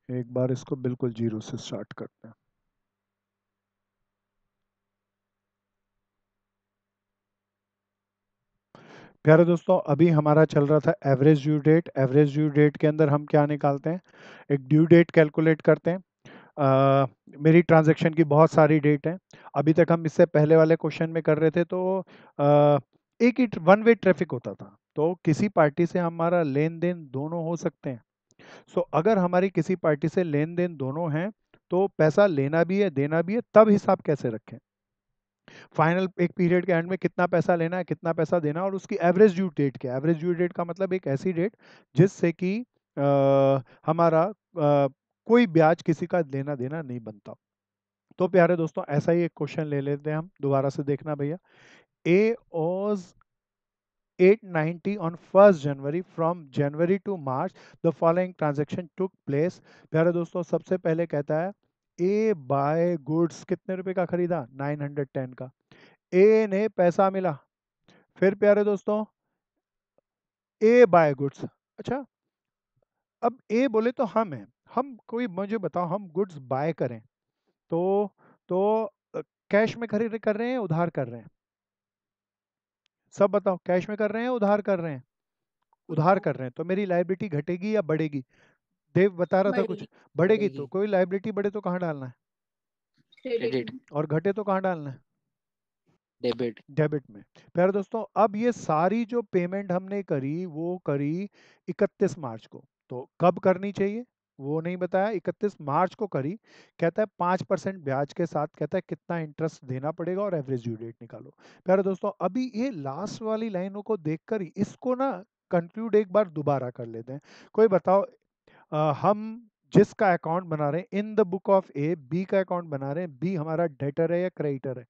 एक बार इसको बिल्कुल जीरो से स्टार्ट करते हैं। प्यारे दोस्तों, अभी हमारा चल रहा था average due date. Average due date के अंदर हम क्या निकालते हैं, एक ड्यू डेट कैलकुलेट करते हैं। मेरी ट्रांजैक्शन की बहुत सारी डेट हैं। अभी तक हम इससे पहले वाले क्वेश्चन में कर रहे थे तो एक ही वन वे ट्रैफिक होता था, तो किसी पार्टी से हमारा लेन देन दोनों हो सकते हैं। सो अगर हमारी किसी पार्टी से लेन देन दोनों हैं तो पैसा लेना भी है देना भी है, तब हिसाब कैसे रखें। फाइनल एक पीरियड के एंड में कितना पैसा लेना है कितना पैसा देना, और उसकी एवरेज ड्यू डेट क्या है। एवरेज ड्यू डेट का मतलब एक ऐसी डेट जिससे कि हमारा कोई ब्याज किसी का लेना देना नहीं बनता। तो प्यारे दोस्तों, ऐसा ही एक क्वेश्चन ले लेते हैं हम, दोबारा से देखना भैया। ए was 890 on 1st January. From January to March the following transaction took place. प्यारे दोस्तों, सबसे पहले कहता है ए बाय गुड्स कितने रुपए का खरीदा, 910 का। ए ने पैसा मिला। फिर प्यारे दोस्तों, ए बाय गुड्स। अच्छा, अब ए बोले तो हम हैं, हम कोई मुझे बताओ हम गुड्स बाय करें तो तो कैश में खरीद कर रहे हैं उधार कर रहे हैं, सब बताओ, कैश में कर रहे हैं उधार कर रहे हैं। उधार उधार। कर रहे हैं तो मेरी लायबिलिटी घटेगी या बढ़ेगी। देव बता रहा था कुछ, बढ़ेगी। बढ़ेगी। तो बढ़ेगी। कोई लायबिलिटी बढ़े तो कहाँ डालना है, क्रेडिट। क्रेडिट। और घटे तो कहाँ डालना है, डेबिट। डेबिट में। प्यारे दोस्तों, अब ये सारी जो पेमेंट हमने करी वो करी 31 मार्च को। तो कब करनी चाहिए वो नहीं बताया, 31 मार्च को करी। कहता है 5% ब्याज के साथ, कहता है कितना इंटरेस्ट देना पड़ेगा और एवरेज ड्यू डेट निकालो। प्यारे दोस्तों, अभी ये लास्ट वाली लाइनों को देखकर ही इसको ना कंक्लूड एक बार दोबारा कर लेते हैं। कोई बताओ, हम जिसका अकाउंट बना रहे हैं in the book of A, B का अकाउंट बना रहे हैं, बी हमारा डेटर है या क्रेडिटर है,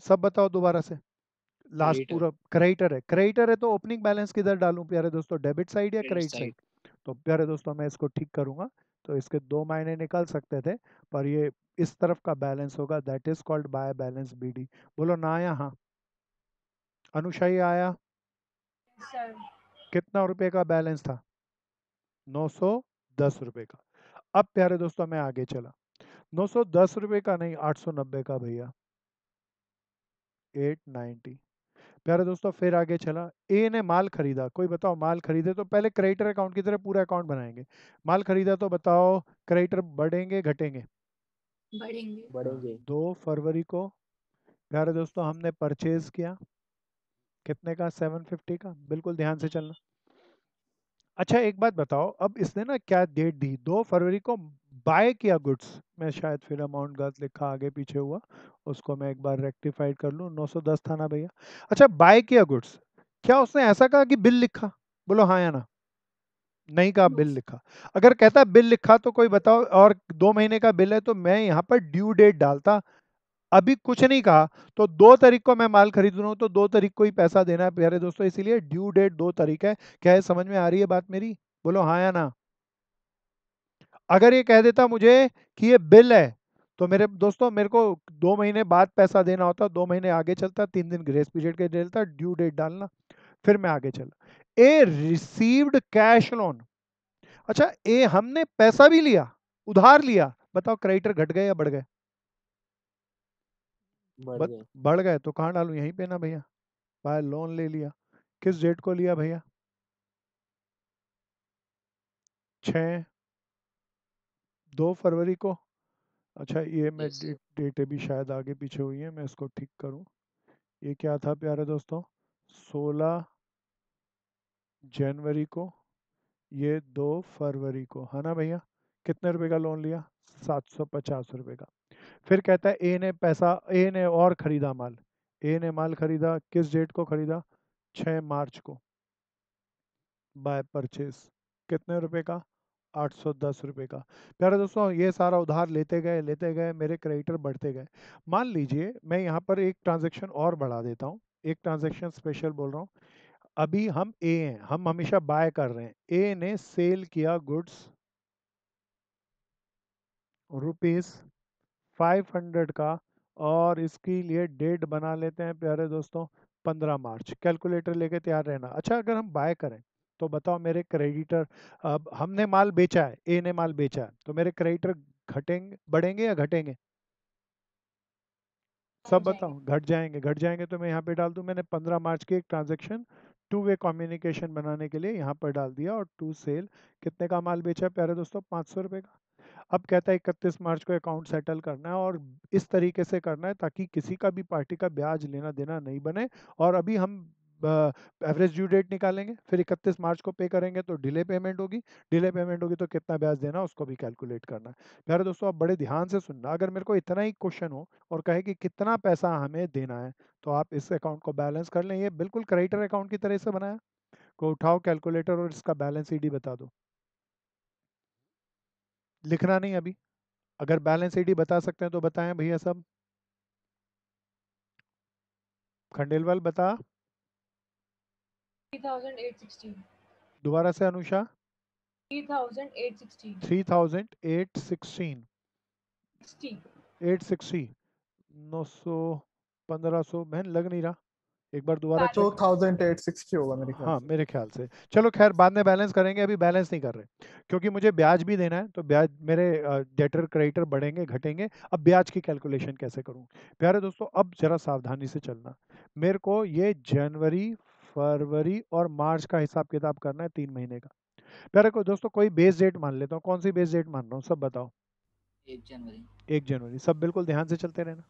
सब बताओ दोबारा से। Last creditor. पूरा क्रेडिटर है। क्रेडिटर है तो ओपनिंग बैलेंस किधर डालूं प्यारे दोस्तों, डेबिट साइड या क्रेडिट क्रेडिट साइड। साइड। तो प्यारे दोस्तों, मैं इसको ठीक करूंगा। तो इसके दो मायने निकल सकते थे, पर ये इस तरफ का बैलेंस होगा, that is called by balance BD. बोलो ना आया, हाँ। अनुषा ये आया, सर। कितना रुपए का बैलेंस था, 910 रुपए का। अब प्यारे दोस्तों मैं आगे चला, 910 रुपए का नहीं, 890 का भैया, 890। प्यारे दोस्तों फिर आगे चला, ए ने माल खरीदा। कोई बताओ, माल खरीदे तो पहले क्रेडिटर अकाउंट की तरह पूरा अकाउंट बनाएंगे। माल खरीदा तो बताओ क्रेडिटर बढ़ेंगे घटेंगे। बढ़ेंगे। हाँ, बढ़ेंगे। 2 फरवरी को प्यारे दोस्तों हमने परचेज किया, कितने का, 750 का। बिल्कुल ध्यान से चलना। अच्छा एक बात बताओ, अब इसने ना क्या डेट दी, 2 फरवरी को बाय किया गुड्स। मैं शायद फिर अमाउंट गलत लिखा, आगे पीछे हुआ, उसको मैं एक बार रेक्टिफाइड कर लूँ। 910 था ना भैया। अच्छा, बाय किया गुड्स, क्या उसने ऐसा कहा कि बिल लिखा, बोलो हाँ या ना। नहीं कहा, नो बिल लिखा। अगर कहता बिल लिखा तो कोई बताओ, और 2 महीने का बिल है तो मैं यहाँ पर ड्यू डेट डालता। अभी कुछ नहीं कहा, तो 2 तारीख को मैं माल खरीद रहा हूँ तो 2 तारीख को ही पैसा देना है प्यारे दोस्तों, इसीलिए ड्यू डेट 2 तारीख है। क्या है, समझ में आ रही है बात मेरी, बोलो हाँ या ना। अगर ये कह देता मुझे कि ये बिल है, तो मेरे दोस्तों मेरे को 2 महीने बाद पैसा देना होता, 2 महीने आगे चलता, 3 दिन ग्रेस पीरियड के देता, ड्यू डेट डालना। फिर मैं आगे चला, ए रिसीव्ड कैश लोन। अच्छा, ए हमने पैसा भी लिया, उधार लिया। बताओ क्रेडिटर घट गए या बढ़ गए, बढ़ गए। बढ़ गए। तो कहाँ डालूं, यहीं पे ना भैया। बाय लोन ले लिया, किस डेट को लिया भैया, 2 फरवरी को। अच्छा, ये मैं यस सर। डेट भी शायद आगे पीछे हुई है, मैं इसको ठीक करूं। ये क्या था प्यारे दोस्तों, 16 जनवरी को, ये 2 फरवरी को, है ना भैया। कितने रुपए का लोन लिया, 750 रुपए का। फिर कहता है ए ने पैसा, ए ने और खरीदा माल। ए ने माल खरीदा, किस डेट को खरीदा, 6 मार्च को, बाय परचेज। कितने रुपए का, 810 रुपए का। प्यारे दोस्तों, ये सारा उधार लेते गए, मेरे क्रेडिटर बढ़ते गए। मान लीजिए मैं यहाँ पर एक ट्रांजैक्शन और बढ़ा देता हूँ, एक ट्रांजैक्शन स्पेशल बोल रहा हूँ। अभी हम ए हैं, हम हमेशा बाय कर रहे हैं। ए ने सेल किया गुड्स ₹500 का, और इसके लिए डेट बना लेते हैं प्यारे दोस्तों 15 मार्च। कैलकुलेटर लेके तैयार रहना। अच्छा, अगर हम बाय करें तो बताओ मेरे क्रेडिटर, अब हमने माल बेचा है, ए ने माल बेचा है, तो मेरे क्रेडिटर घटेंगे, बढ़ेंगे या घटेंगे? सब बताओ। घट जाएंगे। घट जाएंगे तो मैं यहाँ पे डाल दूं, मैंने 15 मार्च की एक ट्रांजैक्शन टू वे कम्युनिकेशन बनाने के लिए यहाँ पर डाल दिया, और टू सेल कितने का माल बेचा है प्यारे दोस्तों? 500 रुपये का। अब कहता है 31 मार्च को अकाउंट सेटल करना है, और इस तरीके से करना है ताकि किसी का भी पार्टी का ब्याज लेना देना नहीं बने। और अभी हम एवरेज ड्यू डेट निकालेंगे, फिर 31 मार्च को पे करेंगे तो डिले पेमेंट होगी, डिले पेमेंट होगी तो कितना ब्याज देना उसको भी कैलकुलेट करना है। प्यारे दोस्तों आप बड़े ध्यान से सुनना, अगर मेरे को इतना ही क्वेश्चन हो और कहे कि कितना पैसा हमें देना है, तो आप इस अकाउंट को बैलेंस कर लें। ये बिल्कुल क्रेडिटर अकाउंट की तरह से बनाया, को उठाओ कैलकुलेटर और इसका बैलेंस ईडी बता दो। लिखना नहीं अभी, अगर बैलेंस ईडी बता सकते हैं तो बताएं भैया सब। खंडेलवाल बता। 3816 दोबारा से अनुषा। 3816 3816 60 860 900 1500 बहन लग नहीं रहा, एक बार दोबारा तो चेक। 2860 होगा मेरे ख्याल हाँ से। मेरे ख्याल से, चलो खैर बाद में बैलेंस करेंगे, अभी बैलेंस नहीं कर रहे क्योंकि मुझे ब्याज भी देना है, तो ब्याज मेरे डेटर क्रेडिटर बढ़ेंगे घटेंगे, अब ब्याज की कैलकुलेशन कैसे करूं? प्यारे दोस्तों अब जरा सावधानी से चलना, मेरे को ये जनवरी फरवरी और मार्च का हिसाब किताब करना है 3 महीने का। प्यारे को दोस्तों कोई बेस डेट मान लेता हूँ, कौन सी बेस डेट मान रहा हूँ सब बताओ? 1 जनवरी। 1 जनवरी, सब बिल्कुल ध्यान से चलते रहना।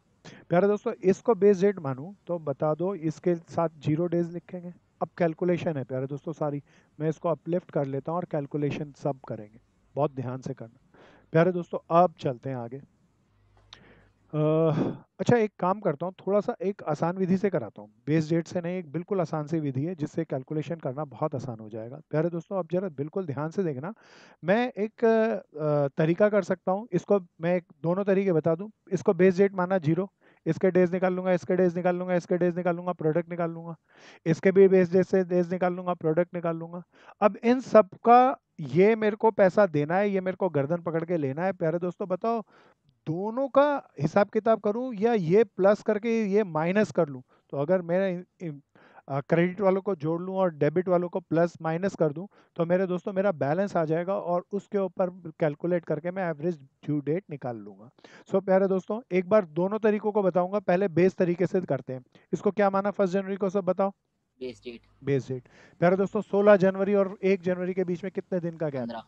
प्यारे दोस्तों इसको बेस डेट मानूं तो बता दो, इसके साथ 0 डेज लिखेंगे। अब कैलकुलेशन है प्यारे दोस्तों सारी, मैं इसको अपलिफ्ट कर लेता हूँ और कैलकुलेशन सब करेंगे, बहुत ध्यान से करना। प्यारे दोस्तों अब चलते हैं आगे। अच्छा एक काम करता हूँ, थोड़ा सा एक आसान विधि से कराता हूँ, बेस डेट से नहीं, एक बिल्कुल आसान सी विधि है जिससे कैलकुलेशन करना बहुत आसान हो जाएगा। प्यारे दोस्तों अब जरा बिल्कुल ध्यान से देखना, मैं एक तरीका कर सकता हूँ, इसको मैं एक दोनों तरीके बता दूँ। इसको बेस डेट माना 0, इसके डेज निकाल लूंगा, इसके डेज निकाल लूंगा, इसके डेज निकाल लूंगा, प्रोडक्ट निकाल लूंगा, इसके भी बेस डेट से डेज निकाल लूंगा, प्रोडक्ट निकाल लूंगा। अब इन सब का ये मेरे को पैसा देना है, ये मेरे को गर्दन पकड़ के लेना है। प्यारे दोस्तों बताओ दोनों का हिसाब किताब करूं या ये प्लस करके ये माइनस कर लूं? तो अगर मैं क्रेडिट वालों को जोड़ लूं और डेबिट वालों को प्लस माइनस कर दूं, तो मेरे दोस्तों मेरा बैलेंस आ जाएगा, और उसके ऊपर कैलकुलेट करके मैं एवरेज ड्यू डेट निकाल लूंगा। सो प्यारे दोस्तों एक बार दोनों तरीकों को बताऊंगा, पहले बेस तरीके से करते हैं। इसको क्या माना 1 जनवरी को, सब बताओ? Base date base date. प्यारे दोस्तों 16 जनवरी और 1 जनवरी के बीच में कितने दिन का गैप? 15।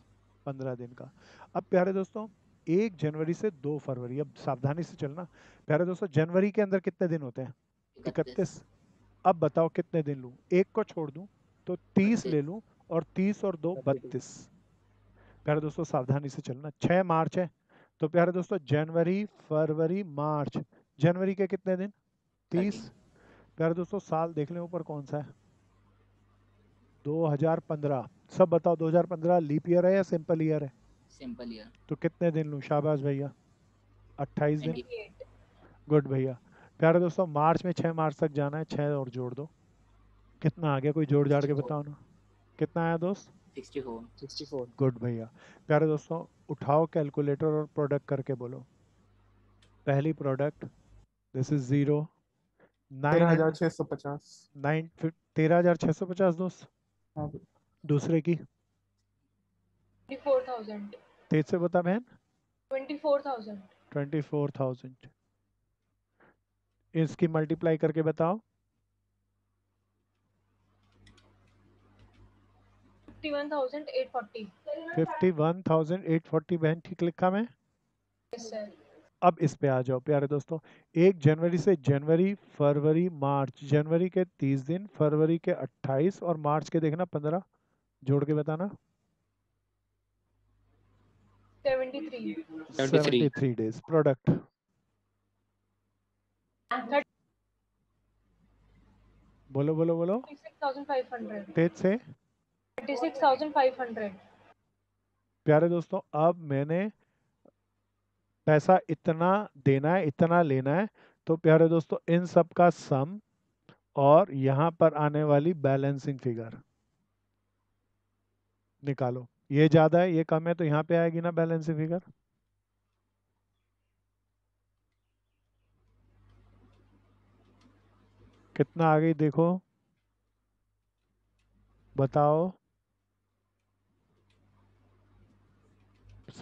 15 दिन का। अब प्यारे दोस्तों 1 जनवरी से 2 फरवरी, अब सावधानी से चलना। प्यारे दोस्तों जनवरी के अंदर कितने दिन होते हैं? 31। 31। अब बताओ कितने दिन लूं, एक को छोड़ दूं तो 30 ले 32। लूं, और 30 और 2 32। प्यारे दोस्तों सावधानी से चलना, 6 मार्च है, तो प्यारे दोस्तों जनवरी फरवरी मार्च, जनवरी के कितने दिन? 30। 13। प्यारे दोस्तों साल देख लें ऊपर कौन सा है? 2015। सब बताओ 2015 लीप ईयर है या सिंपल ईयर है? Simple year. तो कितने दिन लूं? शाबाश भैया, 28 दिन। 28। गुड भैया। प्यारे दोस्तों मार्च में 6 मार्च तक जाना है, 6 और जोड़ दो, कितना आ गया? कोई जोड़ जाड़ के 64। बताओ ना, कितना आया दोस्त? 64। 64। गुड भैया। प्यारे दोस्तों उठाओ कैलकुलेटर और प्रोडक्ट करके बोलो। पहली प्रोडक्ट दिस इज 0, 13,650। 13,650 दोस्त। हाँ। दूसरे की 24,000 तेज से बता बहन। 24,000 24,000। इसकी मल्टीप्लाई करके बताओ। 51,840 51,840 बहन, ठीक लिखा मैं? Yes sir. अब इस पे आ जाओ प्यारे दोस्तों, 1 जनवरी से जनवरी फरवरी मार्च, जनवरी के 30 दिन, फरवरी के 28 और मार्च के देखना 15, जोड़ के बताना। 73 73। 73 डेज। प्रोडक्ट बोलो बोलो बोलो 36,500 तेज से। 36,500 प्यारे दोस्तों अब मैंने पैसा इतना देना है, इतना लेना है, तो प्यारे दोस्तों इन सब का सम और यहाँ पर आने वाली बैलेंसिंग फिगर निकालो। ये ज़्यादा है ये कम है, तो यहाँ पे आएगी ना बैलेंसिंग फिगर। कितना आ गई देखो, बताओ?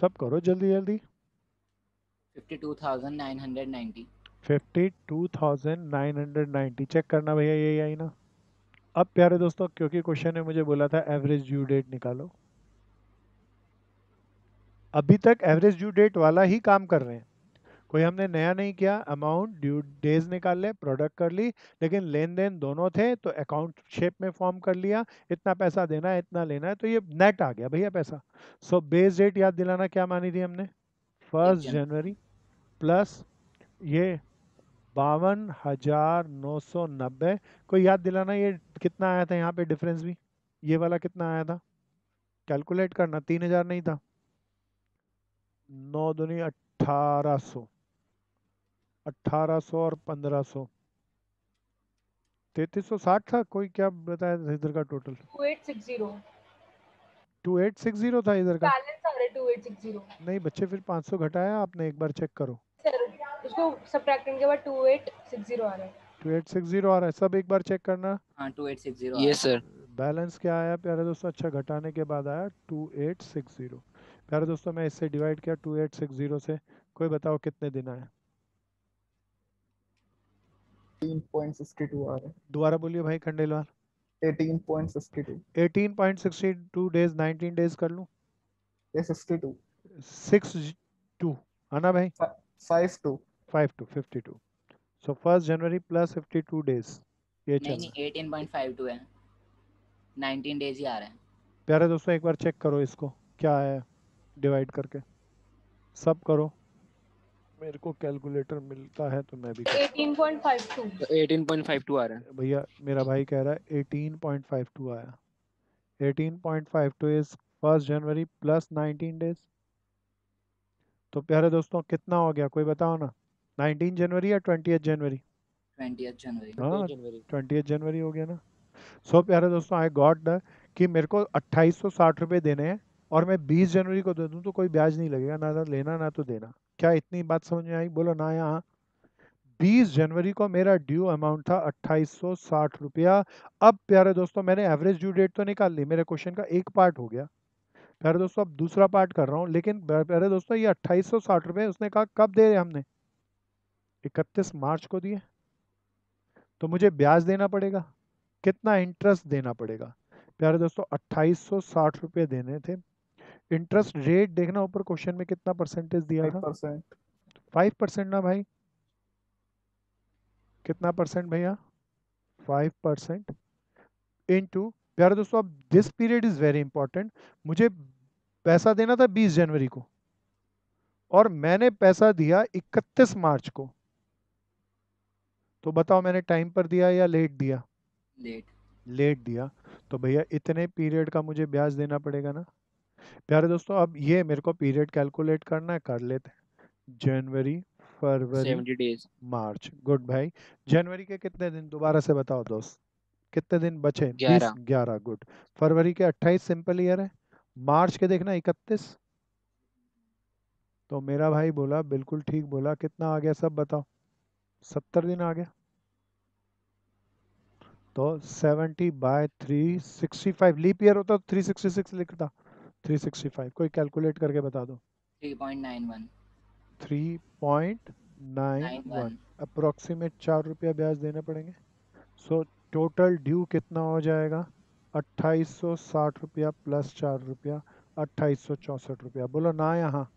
सब करो जल्दी जल्दी। 52,990। 52,990 चेक करना भैया, यही आई ना। अब प्यारे दोस्तों, क्योंकि क्वेश्चन ने मुझे बोला था एवरेज ड्यू डेट निकालो, अभी तक एवरेज ड्यू डेट वाला ही काम कर रहे हैं, कोई हमने नया नहीं किया। अमाउंट, ड्यू डेज निकाल ले, प्रोडक्ट कर ली, लेकिन लेन देन दोनों थे तो अकाउंट शेप में फॉर्म कर लिया, इतना पैसा देना है, इतना लेना है, तो ये नेट आ गया भैया पैसा। सो बेस डेट याद दिलाना क्या मानी थी हमने, 1 जनवरी प्लस ये 52,990। कोई याद दिलाना ये कितना आया था यहाँ पे डिफरेंस भी, ये वाला कितना आया था, कैलकुलेट करना। 3,000 नहीं था, 9 दूनी 1800, 1800 और 1500, 3360 था। कोई क्या बताया था इधर का टोटल? 2860 2860 था इधर का। बैलेंस आ रहा है 2860 नहीं बच्चे, फिर 500 घटाया आपने, एक बार चेक करो। सर। उसको सब्ट्रैक्टिंग के बाद 2860 आ रहा है। 2860 आ रहा है, सब एक बार चेक करना। हाँ 2860 यस सर। बैलेंस क्या आया प्यारे दोस्तों, अच्छा घटाने के बाद आया 2860। प्यारे दोस्तों मैं इससे डिवाइड किया 2860 से, कोई बताओ कितने दिन आए? 18.52 आ रहा है। दोबारा बोलिए भाई खंडेलवाल। 18.52। 18.62 डेज, 19 डेज कर लूँ? ये 52। 62 है ना भाई? 52। 52 सो 1 जनवरी प्लस 52 डेज, ये चल नहीं रहा है। नहीं 18.52 है, 19 डेज ही आ रहा है। प्यारे दोस्तों एक बार चेक करो इसको क्या है, डिवाइड करके सब करो। मेरे को कैलकुलेटर मिलता है तो मैं भी करता 18.52 18.52 आ रहा है। हूँ। भैया मेरा भाई कह रहा है 18.52 आया। 18.52 इज 1 जनवरी प्लस 19 डेज। तो प्यारे दोस्तों कितना हो गया, कोई बताओ ना, 19 जनवरी या 20 जनवरी? 20 जनवरी। हाँ जनवरी। 20 जनवरी हो गया ना। सो प्यारे दोस्तों आई गॉट द कि मेरे को 2860 रुपये देने हैं और मैं 20 जनवरी को दे दूं तो कोई ब्याज नहीं लगेगा, ना तो लेना ना तो देना। क्या इतनी बात समझ में आई? बोलो ना। यहाँ 20 जनवरी को मेरा ड्यू अमाउंट था 2860 रुपया। अब प्यारे दोस्तों मैंने एवरेज ड्यू डेट तो निकाल ली, मेरे क्वेश्चन का एक पार्ट हो गया। प्यारे दोस्तों अब दूसरा पार्ट कर रहा हूँ, लेकिन प्यारे दोस्तों ये 2860 रुपये उसने कहा कब दे रहे हमने, 31 मार्च को दिए, तो मुझे ब्याज देना पड़ेगा। कितना इंटरेस्ट देना पड़ेगा? प्यारे दोस्तों 2860 रुपये देने थे। इंटरेस्ट रेट देखना ऊपर क्वेश्चन में कितना परसेंटेज दिया था, 5%। 5% ना भाई, कितना परसेंट भैया, 5% इनटू। प्यारे दोस्तों अब this period is very important, मुझे पैसा देना था 20 जनवरी को और मैंने पैसा दिया 31 मार्च को, तो बताओ मैंने टाइम पर दिया या लेट दिया? लेट। लेट दिया, तो भैया इतने पीरियड का मुझे ब्याज देना पड़ेगा ना। प्यारे दोस्तों अब ये मेरे को पीरियड कैलकुलेट करना है, कर लेते हैं। जनवरी, फरवरी, 70 डेज। मार्च। गुड भाई। जनवरी के कितने दिन दोबारा से बताओ दोस्त, कितने दिन बचे? 20, 11। 11 गुड। फरवरी के 28 सिंपल ईयर है। मार्च के देखना 31। तो मेरा भाई बोला बिल्कुल ठीक बोला, कितना आ गया सब बताओ? 70 दिन आ गया। तो 70/365, लीप ईयर होता तो 366 लिखता, 365। कोई कैलकुलेट करके बता दो। 3.91। 3.91 अप्रोक्सीमेट 4 रुपया ब्याज देने पड़ेंगे। सो टोटल ड्यू कितना हो जाएगा, 2860 रुपया प्लस 4 रुपया, 2864 रुपया। बोलो ना यहाँ,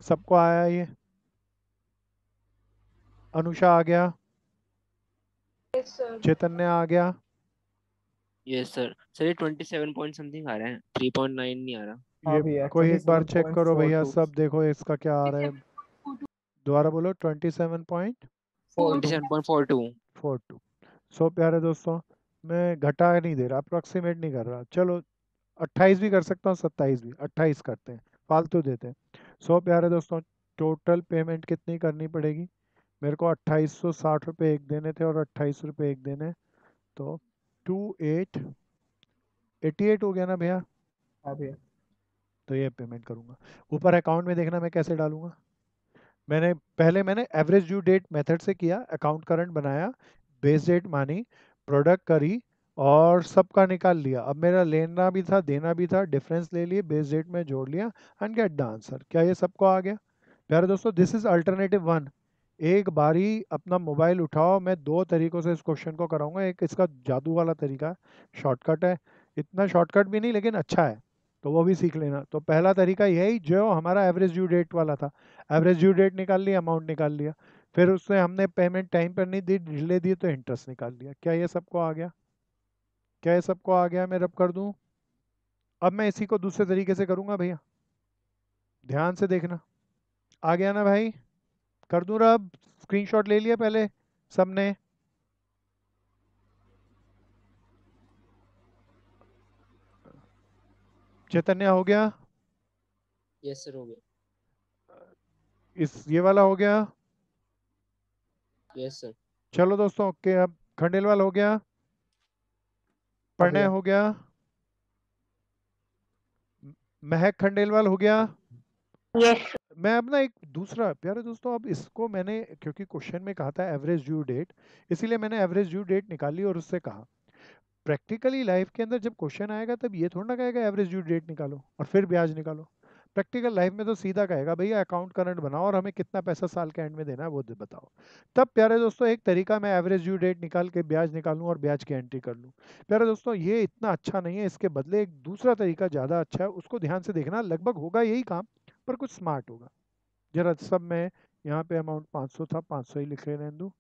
सबको आया ये? अनुषा आ गया, यस सर। चैतन्य आ गया, यस सर। सर ये 27 पॉइंट समथिंग आ रहा है, 3.9 नहीं आ रहा। हाँ ये भैया, कोई एक बार चेक करो भैया 27.42। सब, देखो इसका क्या आ रहा है। दोबारा बोलो 27.42। 27.42। सो प्यारे दोस्तों मैं घटा नहीं दे रहा, अप्रोक्सीमेट नहीं कर रहा। चलो 28 भी कर सकता हूँ, 27 भी, 28 करते हैं, फालतू देते हैं। सो प्यारे दोस्तों टोटल पेमेंट कितनी करनी पड़ेगी मेरे को? 2860 रुपये एक देने थे और 28 रुपये एक देने, तो 2888 हो गया ना भैया? हाँ भैया। तो ये पेमेंट करूँगा। ऊपर अकाउंट में देखना मैं कैसे डालूंगा। मैंने एवरेज ड्यू डेट मेथड से किया, अकाउंट करंट बनाया, बेस डेट मानी, प्रोडक्ट करी, और सबका निकाल लिया। अब मेरा लेना भी था देना भी था, डिफरेंस ले लिए, बेस डेट में जोड़ लिया एंड गेट द आंसर। क्या ये सबको आ गया? प्यारे दोस्तों दिस इज अल्टरनेटिव वन। एक बारी अपना मोबाइल उठाओ, मैं दो तरीकों से इस क्वेश्चन को कराऊंगा। एक इसका जादू वाला तरीका, शॉर्टकट है, इतना शॉर्टकट भी नहीं लेकिन अच्छा है, तो वो भी सीख लेना। तो पहला तरीका यही जो हमारा एवरेज ड्यू डेट वाला था, एवरेज ड्यू डेट निकाल लिया, अमाउंट निकाल लिया, फिर उससे हमने पेमेंट टाइम पर नहीं दी, डिले दी तो इंटरेस्ट निकाल लिया। क्या ये सबको आ गया? क्या ये सबको आ गया? मैं रब कर दूं? अब मैं इसी को दूसरे तरीके से करूंगा भैया, ध्यान से देखना। आ गया ना भाई? कर दूं रब? स्क्रीनशॉट ले लिया पहले सबने? चैतन्य हो गया? यस सर हो गया। इस ये वाला हो गया? Yes sir. चलो दोस्तों ओके। अब खंडेलवाल हो गया, हाँ प्रणय भैया। हो गया, महक खंडेलवाल हो गया। यस मैं अब ना एक दूसरा, प्यारे दोस्तों अब इसको मैंने क्योंकि क्वेश्चन में कहा था एवरेज ड्यू डेट, इसीलिए मैंने एवरेज ड्यू डेट निकाली और उससे कहा प्रैक्टिकली लाइफ के अंदर जब क्वेश्चन आएगा तब ये थोड़ा ना कहेगा एवरेज ड्यू डेट निकालो और फिर ब्याज निकालो। प्रैक्टिकल लाइफ में तो सीधा कहेगा भैया अकाउंट करंट बनाओ और हमें कितना पैसा साल के एंड में देना है वो बताओ। तब प्यारे दोस्तों एक तरीका मैं एवरेज ड्यू डेट निकाल के ब्याज निकालूं और ब्याज की एंट्री कर लूं। प्यारे दोस्तों ये इतना अच्छा नहीं है, इसके बदले एक दूसरा तरीका ज़्यादा अच्छा है, उसको ध्यान से देखना। लगभग होगा यही काम पर कुछ स्मार्ट होगा। जरा सब में यहाँ पे अमाउंट 500 था, 500 ही लिख रहे दूँ।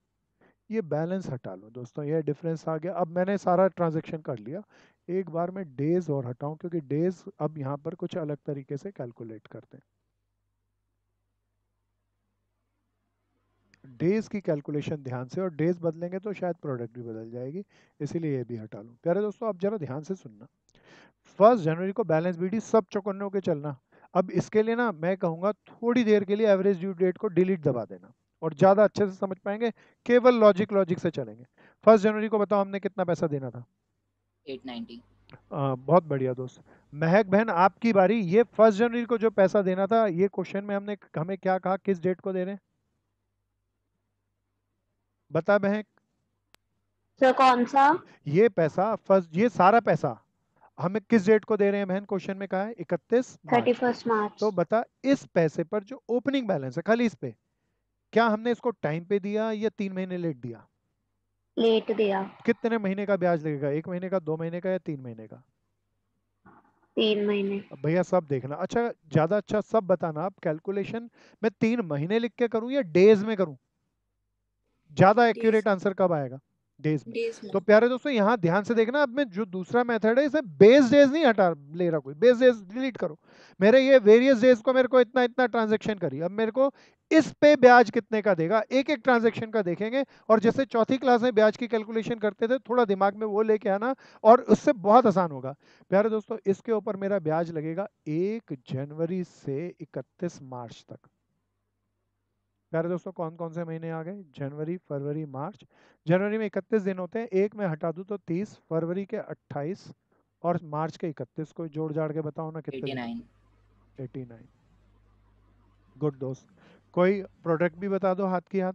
ये बैलेंस हटा लो दोस्तों, ये डिफरेंस आ गया। अब मैंने सारा ट्रांजैक्शन कर लिया, एक बार मैं डेज और हटाऊं क्योंकि डेज अब यहाँ पर कुछ अलग तरीके से कैलकुलेट करते हैं। डेज की कैलकुलेशन ध्यान से, और डेज बदलेंगे तो शायद प्रोडक्ट भी बदल जाएगी, इसीलिए ये भी हटा लूँ। प्यारे दोस्तों अब जरा ध्यान से सुनना। 1 जनवरी को बैलेंस बीडी सब चौकन्नों के चलना। अब इसके लिए ना मैं कहूँगा थोड़ी देर के लिए एवरेज ड्यू डेट को डिलीट दबा देना और ज़्यादा अच्छे से समझ पाएंगे, केवल लॉजिक से चलेंगे। 1 जनवरी को बताओ हमने कितना पैसा देना था? 890। बहुत बढ़िया दोस्त। महक बहन आपकी बारी। ये 1 जनवरी को जो पैसा देना था, ये क्वेश्चन में हमने हमें क्या कहा, किस डेट को दे रहे हैं? बता महक। सर कौन सा? ये पैसा फर्स्ट, ये सारा पैसा हमें किस डेट को दे रहे हैं बहन? क्वेश्चन में कहा है 31 मार्च को। 31 मार्च। तो बता इस पैसे पर जो ओपनिंग बैलेंस है खाली इस पे, क्या हमने इसको टाइम पे दिया या 3 महीने लेट दिया? लेट दिया। कितने महीने का ब्याज लगेगा? 1 महीने का, 2 महीने का या 3 महीने का? 3 महीने। अब भैया सब देखना। अच्छा ज्यादा अच्छा सब बताना। आप कैलकुलेशन मैं 3 महीने लिख के करूं या डेज में करूं? ज्यादा एक्यूरेट आंसर कब आएगा? डेज में। डेज में। तो प्यारे दोस्तों यहाँ ध्यान से देखना, अब मैं जो दूसरा मेथड है इसे बेस डेज नहीं हटा ले रहा, कोई बेस डेज डिलीट करो। मेरे ये वेरियस डेज को मेरे को इतना इतना ट्रांजेक्शन करी, अब मेरे को इस पे ब्याज कितने का देगा एक एक ट्रांजेक्शन का देखेंगे। और जैसे चौथी क्लास में ब्याज की कैलकुलेशन करते थे, थोड़ा दिमाग में वो लेके आना और उससे बहुत आसान होगा। प्यारे दोस्तों इसके ऊपर मेरा ब्याज लगेगा 1 जनवरी से 31 मार्च तक। प्यारे दोस्तों कौन कौन से महीने आ गए? जनवरी, फरवरी, मार्च। जनवरी में 31 दिन होते हैं, एक में हटा दूं तो 30, फरवरी के 28 और मार्च के 31 को जोड़ जाड़ के बताओ ना कितने दिन? 89। 89। गुड दोस्त। कोई प्रोडक्ट भी बता दो हाथ की हाथ,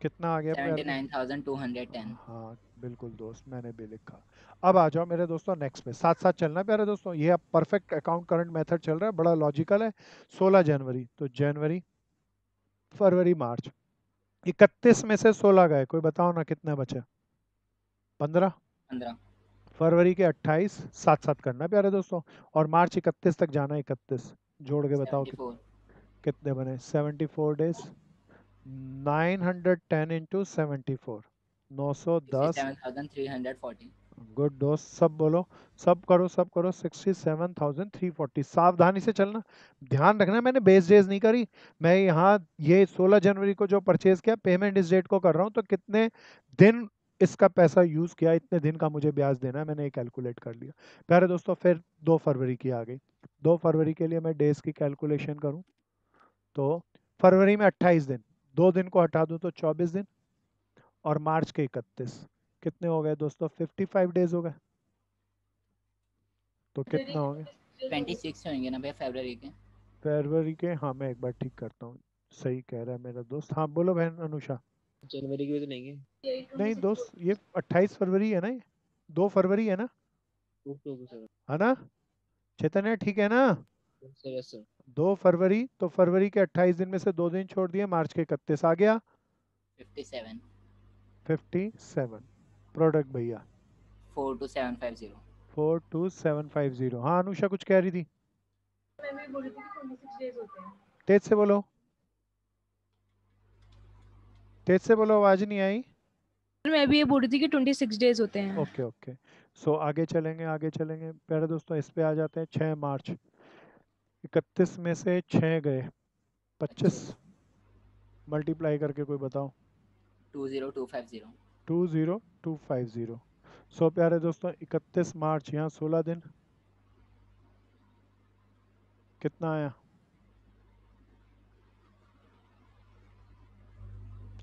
कितना आ गया प्यारे दोस्त? 79,210। हाँ बिल्कुल दोस्त, मैंने भी लिखा। अब आ जाओ मेरे दोस्तों नेक्स्ट पे, साथ साथ चलना प्यारे दोस्तों। ये अब परफेक्ट अकाउंट करंट मेथड चल रहा है, बड़ा लॉजिकल है। 16 जनवरी, तो जनवरी, फरवरी, मार्च। 31 में से 16 गए, कोई बताओ ना कितने बचे? 15। 15। फरवरी के 28, साथ साथ करना प्यारे दोस्तों। और मार्च 31 तक जाना, 31 जोड़ के बताओ 74। कितने बने? 74 डेज। 910 इंटू 74, 910। 67,340। गुड दोस्त, सब बोलो, सब करो सब करो। 67,340। सावधानी से चलना, ध्यान रखना मैंने बेस डेज नहीं करी। मैं यहाँ ये 16 जनवरी को जो परचेज किया, पेमेंट इस डेट को कर रहा हूँ, तो कितने दिन इसका पैसा यूज किया, इतने दिन का मुझे ब्याज देना है, मैंने ये कैलकुलेट कर लिया। प्यारे दोस्तों फिर 2 फरवरी की आ गई। 2 फरवरी के लिए मैं डेज की कैलकुलेशन करूँ तो फरवरी में 28 दिन, 2 दिन को हटा दूँ तो 24 दिन, और मार्च के 31, कितने हो गए दोस्तों? 55 डेज हो गए। तो कितना हो गया? 26 होंगे ना भैया फरवरी के? फरवरी के, हाँ मैं एक बार ठीक करता हूँ, सही कह रहा है मेरा दोस्त। हाँ बोलो बहन अनुषा। जनवरी की भी तो लेंगे। नहीं दोस्त, ये 28 फरवरी है ना, ये 2 फरवरी है ना, ओके सर। है ना चैतन्य, ठीक है ना? Sir yes sir. 2 फरवरी, तो फरवरी के 28 दिन में से 2 दिन छोड़ दिए, मार्च के 31 आ गया 57 57। प्रोडक्ट भैया 42750। 42750। हाँ अनुषा कुछ कह रही थी, मैं भी बोल रही थी कि 26 डेज होते हैं। तेज से बोलो, तेज से बोलो, आवाज नहीं आई। मैं भी ये बोल रही थी कि 26 डेज होते हैं। ओके ओके, सो आगे चलेंगे, आगे चलेंगे प्यारे दोस्तों, इस पे आ जाते हैं। 6 मार्च, 31 में से 6 गए, 25 मल्टीप्लाई करके कोई बताओ। 20250। 20250। सो प्यारे दोस्तों 31 मार्च, यहाँ 16 दिन, कितना आया,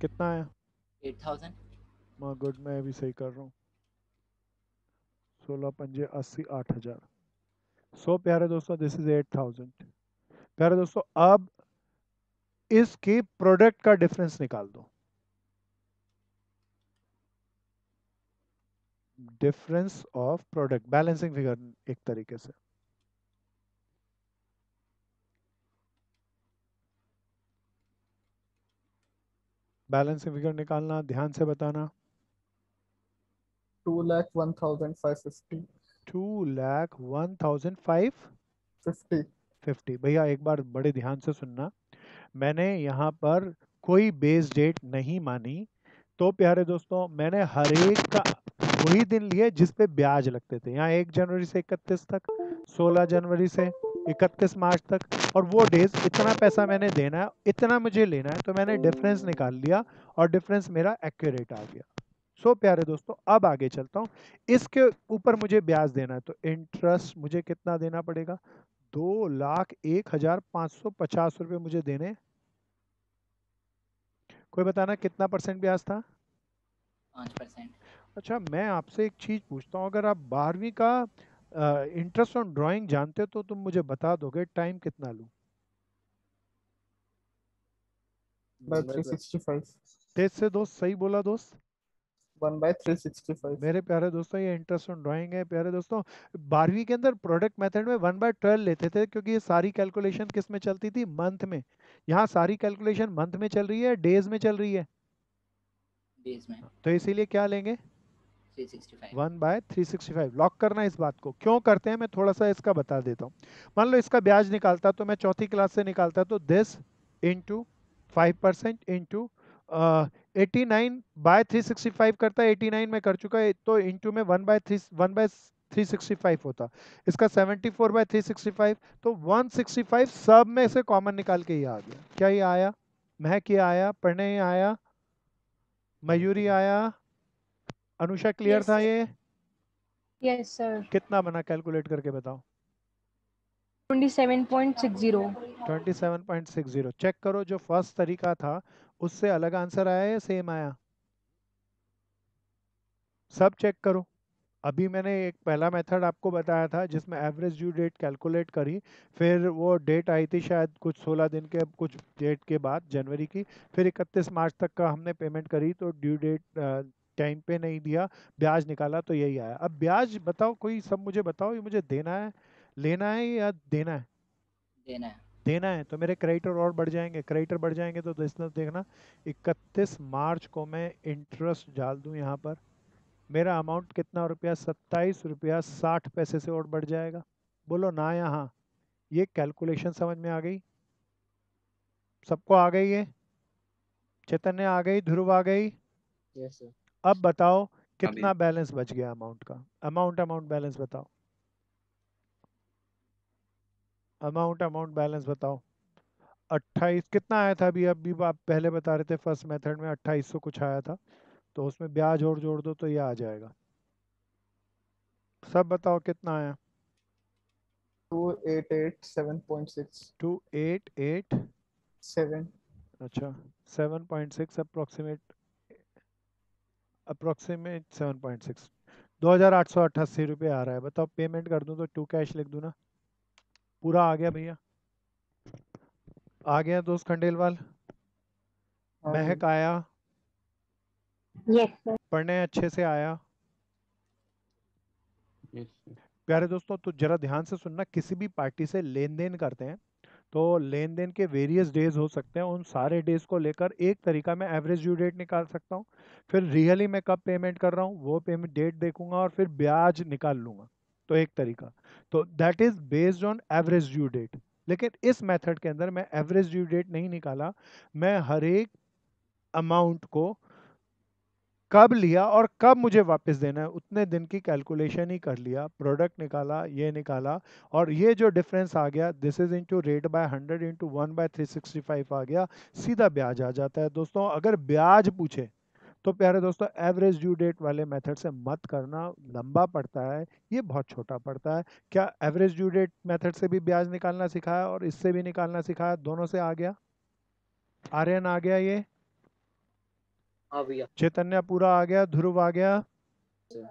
कितना आया? 8000। माँ गुड, मैं भी सही कर रहा हूँ। 16 पंजे 80, 8000। सो प्यारे दोस्तों दिस इज 8000। प्यारे दोस्तों अब इसके प्रोडक्ट का डिफरेंस निकाल दो, difference of product, balancing figure एक तरीके से। बैलेंसिंग फिगर निकालना, ध्यान से बताना। 2,01,550. 2,01,550। 50. भैया एक बार बड़े ध्यान से सुनना, मैंने यहाँ पर कोई बेस डेट नहीं मानी, तो प्यारे दोस्तों मैंने हर एक का वही दिन लिए जिस पे ब्याज लगते थे। यहाँ 1 जनवरी से 31 तक, 16 जनवरी से 31 मार्च तक, और वो डेज इतना पैसा मैंने देना है, इतना मुझे लेना है, तो मैंने डिफरेंस निकाल लिया और डिफरेंस मेरा एक्यूरेट आ गया। सो प्यारे दोस्तों अब आगे चलता हूँ, इसके ऊपर मुझे ब्याज देना है, तो इंटरेस्ट मुझे कितना देना पड़ेगा? 2,01,550 रुपये मुझे देने। कोई बताना कितना परसेंट ब्याज था? 5%। अच्छा मैं आपसे एक चीज पूछता हूँ, अगर आप 12वीं का इंटरेस्ट ऑन ड्राइंग जानते हो तो तुम मुझे बता दोगे, टाइम कितना लूँ? By 365. तेज से दोस्त, सही बोला दोस्त। 1/365. मेरे प्यारे दोस्तों ये इंटरेस्ट ऑन ड्राइंग है प्यारे दोस्तों। 12वीं के अंदर प्रोडक्ट मेथड में 1/12 लेते थे, क्योंकि ये सारी कैलकुलेशन किस में चलती थी? मंथ में। यहाँ सारी कैलकुलेशन मंथ में चल रही है, डेज में चल रही है, डेज में तो इसीलिए क्या लेंगे? 365। 1/365। लॉक करना इस बात को, क्यों करते हैं मैं थोड़ा सा इसका बता देता हूँ। मान लो इसका ब्याज निकालता तो मैं चौथी क्लास से निकालता, तो दिस इंटू 5% इंटू 89/365 करता है, 89 में कर चुका है, तो इंटू में 1/365 होता। इसका 74/365, तो 165 सब में से कॉमन निकाल के ये आ गया। क्या ये आया? महक ये आया? प्रणय ये आया? मयूरी आया? अनुषा क्लियर Yes, था sir. ये? Yes, sir. कितना बना कैलकुलेट करके बताओ। 27.60. 27.60। चेक करो जो फर्स्ट तरीका था उससे अलग आंसर आया या सेम आया? सब चेक करो। अभी मैंने एक पहला मेथड आपको बताया था जिसमें एवरेज ड्यू डेट कैलकुलेट करी, फिर वो डेट आई थी शायद कुछ 16 दिन के, कुछ डेट के बाद जनवरी की, फिर 31 मार्च तक का हमने पेमेंट करी, तो ड्यू डेट टाइम पे नहीं दिया, ब्याज निकाला, तो यही आया। अब ब्याज बताओ, कोई सब मुझे बताओ, ये मुझे देना है, लेना है या देना है? देना है। देना है, तो मेरे क्रेडिटर और बढ़ जाएंगे, क्रेडिटर बढ़ जाएंगे तो देखना 31 मार्च को मैं इंटरेस्ट डाल दूं यहाँ पर, मेरा अमाउंट कितना रुपया? 27 रुपया 60 पैसे से और बढ़ जाएगा। बोलो ना या हाँ? ये कैलकुलेशन समझ में आ गई? सबको आ गई है? चैतन्य आ गई? ध्रुव आ गई? Yes sir. अब बताओ अभी कितना बैलेंस बच गया अमाउंट का? अमाउंट बैलेंस बताओ, अमाउंट बैलेंस बताओ। 28 कितना आया था? अभी आप पहले बता रहे थे फर्स्ट मेथड में 2800 कुछ आया था, तो उसमें ब्याज और जोड़ दो तो ये आ जाएगा। सब बताओ कितना आया? 2,887.6. 288, 7. अच्छा 7.6 अप्रोक्सीमेट 7.6, 2,888 रुपये आ रहा है। बताओ पेमेंट कर दूं तो टू कैश लिख दूं ना? पूरा आ गया भैया? आ गया दोस्त खंडेलवाल? हाँ महक आया? Yes sir. पढ़ने अच्छे से आया? Yes sir. प्यारे दोस्तों, तो जरा ध्यान से सुनना, किसी भी पार्टी से लेन देन करते हैं तो लेन देन के वेरियस डेज हो सकते हैं, उन सारे डेज को लेकर एक तरीका मैं एवरेज ड्यू डेट निकाल सकता हूँ। फिर रियली मैं कब पेमेंट कर रहा हूँ वो पेमेंट डेट देखूंगा और फिर ब्याज निकाल लूंगा। तो एक तरीका, तो that is based on average due date. लेकिन इस मेथड के अंदर मैं एवरेज ड्यू डेट नहीं निकाला, मैं हर एक अमाउंट को कब लिया और कब मुझे वापस देना है उतने दिन की कैलकुलेशन ही कर लिया, प्रोडक्ट निकाला, ये निकाला, और ये जो डिफरेंस आ गया this is into rate by 100 into 1/365 आ गया, सीधा ब्याज आ जाता है। दोस्तों अगर ब्याज पूछे तो प्यारे दोस्तों एवरेज ड्यू डेट वाले मेथड से मत करना, लंबा पड़ता है, ये बहुत छोटा पड़ता है। क्या एवरेज ड्यू डेट मेथड से भी ब्याज निकालना सिखाया और इससे भी निकालना सिखाया, दोनों से आ गया? आर्यन आ गया? ये हाँ भैया। चैतन्य पूरा आ गया? ध्रुव आ गया? सर।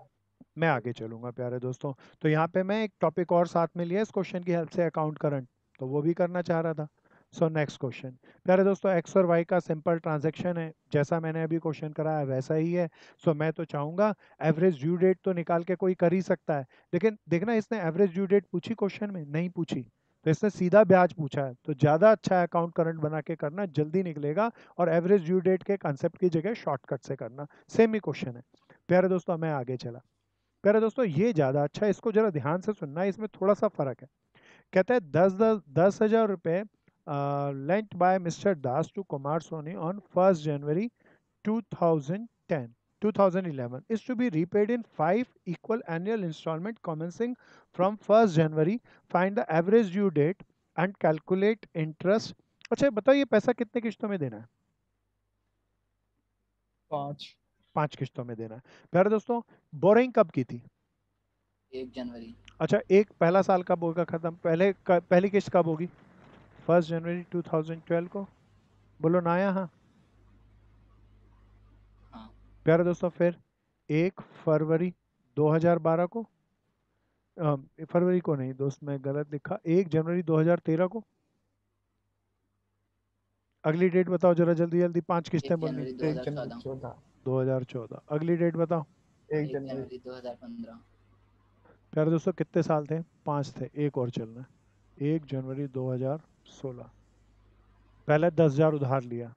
मैं आगे चलूंगा प्यारे दोस्तों। तो यहाँ पे मैं एक टॉपिक और साथ में लिया इस क्वेश्चन की हेल्प से, अकाउंट करंट, तो वो भी करना चाह रहा था। सो नेक्स्ट क्वेश्चन प्यारे दोस्तों, एक्स और वाई का सिंपल ट्रांजैक्शन है, जैसा मैंने अभी क्वेश्चन कराया वैसा ही है। सो मैं तो चाहूंगा एवरेज ड्यू डेट तो निकाल के कोई कर ही सकता है, लेकिन देखना इसने एवरेज ड्यू डेट पूछी क्वेश्चन में? नहीं पूछी, तो इसने सीधा ब्याज पूछा है, तो ज़्यादा अच्छा है अकाउंट करंट बना के करना, जल्दी निकलेगा, और एवरेज ड्यू डेट के कंसेप्ट की जगह शॉर्टकट से करना, सेम ही क्वेश्चन है। प्यारे दोस्तों मैं आगे चला। प्यारे दोस्तों ये ज़्यादा अच्छा है, इसको जरा ध्यान से सुनना, इसमें थोड़ा सा फर्क है। कहता है 10,000 रुपये lent by mister Das to Kumar Soni on 1 January 2010 2011 is to be repaid in 5 equal annual installment commencing from 1st January. Find the average due date and calculate interest. अच्छा बताओ ये पैसा कितने किश्तों में देना है? 5 किश्तों में देना है। प्यारे दोस्तों बोरिंग कब की थी? 1 जनवरी। अच्छा, एक पहला साल कब होगा खत्म? पहली किश्त कब होगी? 1 जनवरी 2012 को। बोलो ना यहाँ। हाँ। प्यारे दोस्तों फिर 1 फरवरी 2012 को, फरवरी को नहीं दोस्त मैं गलत लिखा, 1 जनवरी 2013 को। अगली डेट बताओ जरा जल्दी जल्दी, 5 किश्तें 1 बोलनी। जनवरी 2014। 2014। अगली डेट बताओ। 1 जनवरी 2015। प्यारे दोस्तों कितने साल थे? 5 थे, एक और चलना है। 1 जनवरी 2016। पहले 10,000 उधार लिया,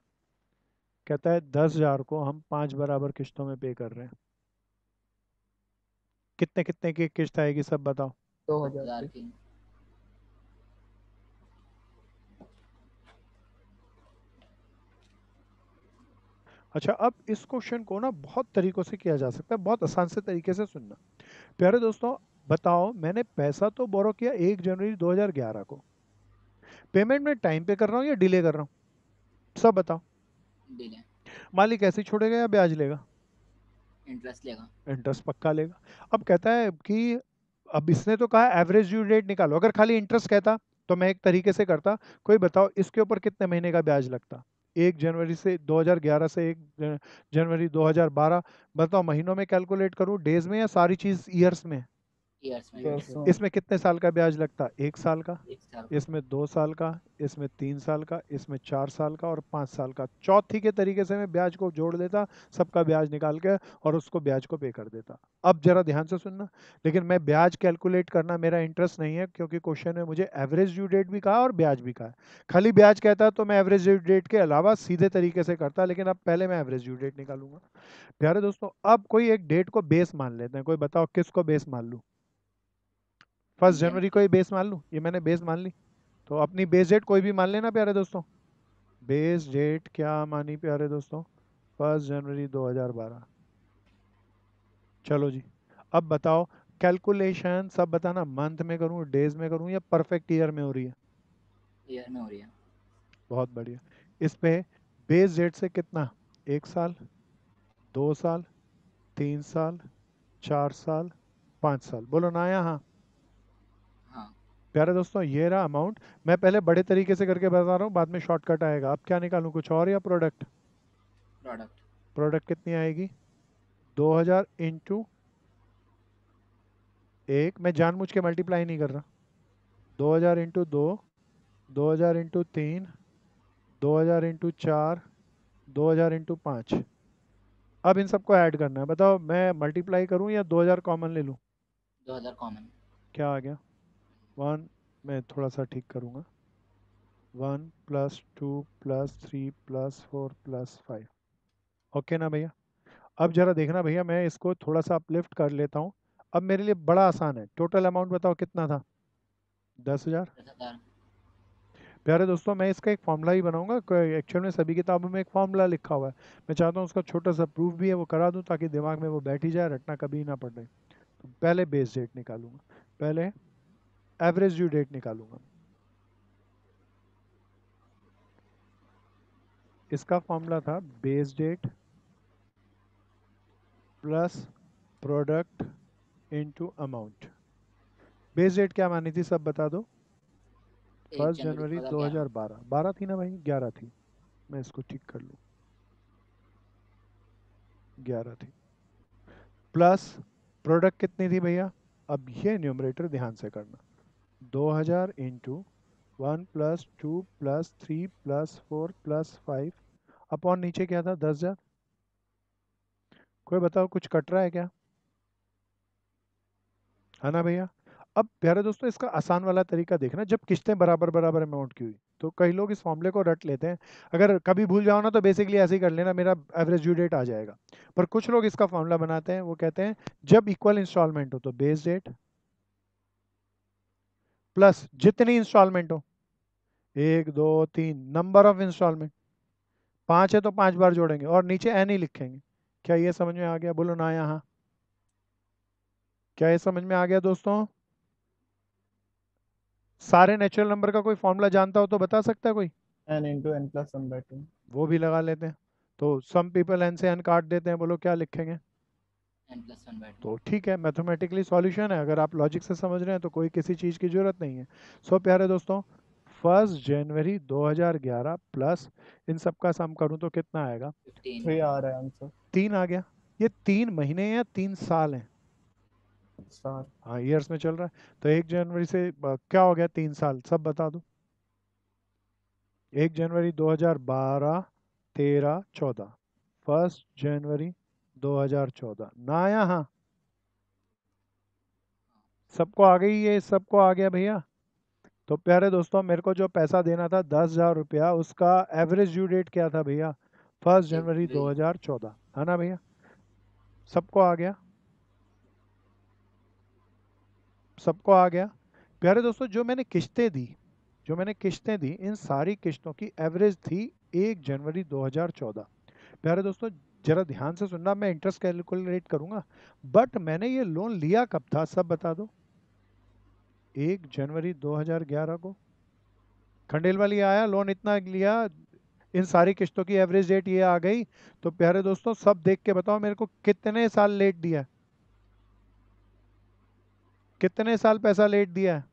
कहता है 10,000 को हम 5 बराबर किश्तों में पे कर रहे हैं। कितने कितने की किश्त आएगी सब बताओ? 2000 की। अच्छा, अब इस क्वेश्चन को ना बहुत तरीकों से किया जा सकता है, बहुत आसान से तरीके से सुनना। प्यारे दोस्तों बताओ, मैंने पैसा तो बोरो किया 1 जनवरी 2011 को, पेमेंट में टाइम पे कर रहा हूँ या डिले कर रहा हूँ? सब बताओ। डिले। मालिक ऐसे ही छोड़ेगा या ब्याज लेगा? इंटरेस्ट लेगा। इंटरेस्ट पक्का लेगा। अब कहता है कि अब इसने तो कहा एवरेज ड्यू डेट निकालो, अगर खाली इंटरेस्ट कहता तो मैं एक तरीके से करता। कोई बताओ इसके ऊपर कितने महीने का ब्याज लगता? 1 जनवरी से 2011 से 1 जनवरी 2012, बताओ महीनों में कैलकुलेट करूं, डेज में, या सारी चीज ईयर्स में? ईयर्स में। इसमें कितने साल का ब्याज लगता? 1 साल का, 1 साल। इसमें 2 साल का, इसमें 3 साल का, इसमें 4 साल का और 5 साल का। चौथी के तरीके से मैं ब्याज को जोड़ देता, सबका ब्याज निकाल के और उसको ब्याज को पे कर देता। अब जरा ध्यान से सुनना, लेकिन मैं ब्याज कैलकुलेट करना मेरा इंटरेस्ट नहीं है, क्योंकि क्वेश्चन में मुझे एवरेज ड्यू डेट भी कहा और ब्याज भी कहा। खाली ब्याज कहता तो मैं एवरेज ड्यू डेट के अलावा सीधे तरीके से करता, लेकिन अब पहले मैं एवरेज ड्यू डेट निकालूंगा। प्यारे दोस्तों अब कोई एक डेट को बेस मान लेते हैं, कोई बताओ किसको बेस मान लूं? 1 जनवरी को ही बेस मान लूं? ये मैंने बेस मान ली, तो अपनी बेस डेट कोई भी मान लेना प्यारे दोस्तों। बेस डेट क्या मानी प्यारे दोस्तों? 1 जनवरी 2012। चलो जी, अब बताओ कैलकुलेशन सब बताना, मंथ में करूं, डेज में करूं, या परफेक्ट ईयर में हो रही है? ईयर में हो रही है। बहुत बढ़िया। इस पे बेस डेट से कितना? 1 साल, 2 साल, 3 साल, 4 साल, 5 साल। बोलो ना यहाँ। हाँ। प्यारे दोस्तों ये रहा अमाउंट। मैं पहले बड़े तरीके से करके बता रहा हूँ, बाद में शॉर्टकट आएगा। अब क्या निकालूं, कुछ और या प्रोडक्ट? प्रोडक्ट कितनी आएगी? 2000 इंटू 1, मैं जानबूझ के मल्टीप्लाई नहीं कर रहा। 2000 इंटू 2, 2000 इंटू 3, 2000 इंटू 4, 2000 इंटू 5। अब इन सबको ऐड करना है। बताओ मैं मल्टीप्लाई करूं या 2000 कॉमन ले लूं? 2000 कॉमन। क्या आ गया? 1, मैं थोड़ा सा ठीक करूंगा, 1 + 2 + 3 + 4 + 5। ओके ना भैया? अब जरा देखना भैया, मैं इसको थोड़ा सा अपलिफ्ट कर लेता हूँ। अब मेरे लिए बड़ा आसान है, टोटल अमाउंट बताओ कितना था? 10,000। 10,000। प्यारे दोस्तों, मैं इसका एक फॉर्मूला ही बनाऊंगा। एक्चुअल में सभी किताबों में एक फॉर्मूला लिखा हुआ है, मैं चाहता हूँ उसका छोटा सा प्रूफ भी है वो करा दूँ, ताकि दिमाग में वो बैठ ही जाए, रटना कभी ना पड़े। तो पहले बेस डेट निकालूंगा, पहले एवरेज ड्यू डेट निकालूंगा। इसका फॉर्मूला था base date plus product into amount. Base date क्या मानी थी सब बता दो? 1 1 जनवरी जनवरी 2011। 2012। 12 थी ना भाई? 11 थी, मैं इसको ठीक कर लूँ, 11 थी। प्लस प्रोडक्ट कितनी थी भैया? अब ये न्यूमरेटर ध्यान से करना, 2000 इंटू 1 + 2 + 3 + 4 + 5 अपॉन नीचे क्या था? 10,000। कोई बताओ कुछ कट रहा है क्या? है ना भैया? अब प्यारे दोस्तों, इसका आसान वाला तरीका देखना, जब किस्तें बराबर बराबर अमाउंट की हुई, तो कई लोग इस फॉर्मूले को रट लेते हैं। अगर कभी भूल जाओ ना तो बेसिकली ऐसे ही कर लेना, मेरा एवरेज ड्यू डेट आ जाएगा। पर कुछ लोग इसका फॉर्मूला बनाते हैं, वो कहते हैं जब इक्वल इंस्टॉलमेंट हो तो बेस डेट प्लस जितनी इंस्टॉलमेंट हो, 1 2 3 नंबर ऑफ इंस्टॉलमेंट, 5 है तो 5 बार जोड़ेंगे और नीचे एन ही लिखेंगे। क्या ये समझ में आ गया? बोलो ना यहाँ। क्या ये समझ में आ गया दोस्तों? सारे नेचुरल नंबर का कोई फॉर्मूला जानता हो तो बता सकता है कोई? n into n plus 1/2। वो भी लगा लेते हैं। तो सम पीपल एन से एन काट देते हैं, बोलो क्या लिखेंगे? n+1/2। तो ठीक है, मैथमेटिकली सॉल्यूशन है। अगर आप लॉजिक से समझ रहे हैं तो कोई किसी चीज़ की जरूरत नहीं है। सो प्यारे दोस्तों, 1 जनवरी 2011 प्लस इन सब का सम करूं तो कितना आएगा? 15। 3 आ रहा है आंसर। 3 आ गया। ये 3 महीने या 3 साल हैं? स्टार। हाँ, ईयर्स में चल रहा है। तो 1 जनवरी से क्या हो गया? 3 साल, सब बता दो। 1 जनवरी 2012, 13, 14, 1 जनवरी 2014 ना यहाँ? सबको आ गई? ये सबको आ गया भैया? तो प्यारे दोस्तों, मेरे को जो पैसा देना था 10,000 रुपया, उसका एवरेज ड्यू डेट क्या था भैया? 1 जनवरी 2014, है ना भैया? सबको आ गया? सबको आ गया? प्यारे दोस्तों, जो मैंने किस्तें दी, इन सारी किस्तों की एवरेज थी 1 जनवरी 2014। प्यारे दोस्तों, जरा ध्यान से सुनना, मैं इंटरेस्ट कैलकुलेट करूंगा, बट मैंने ये लोन लिया कब था सब बता दो? 1 जनवरी 2011 को खंडेल वाली आया, लोन इतना लिया, इन सारी किस्तों की एवरेज डेट ये आ गई। तो प्यारे दोस्तों, सब देख के बताओ मेरे को कितने साल लेट दिया है? कितने साल पैसा लेट दिया है?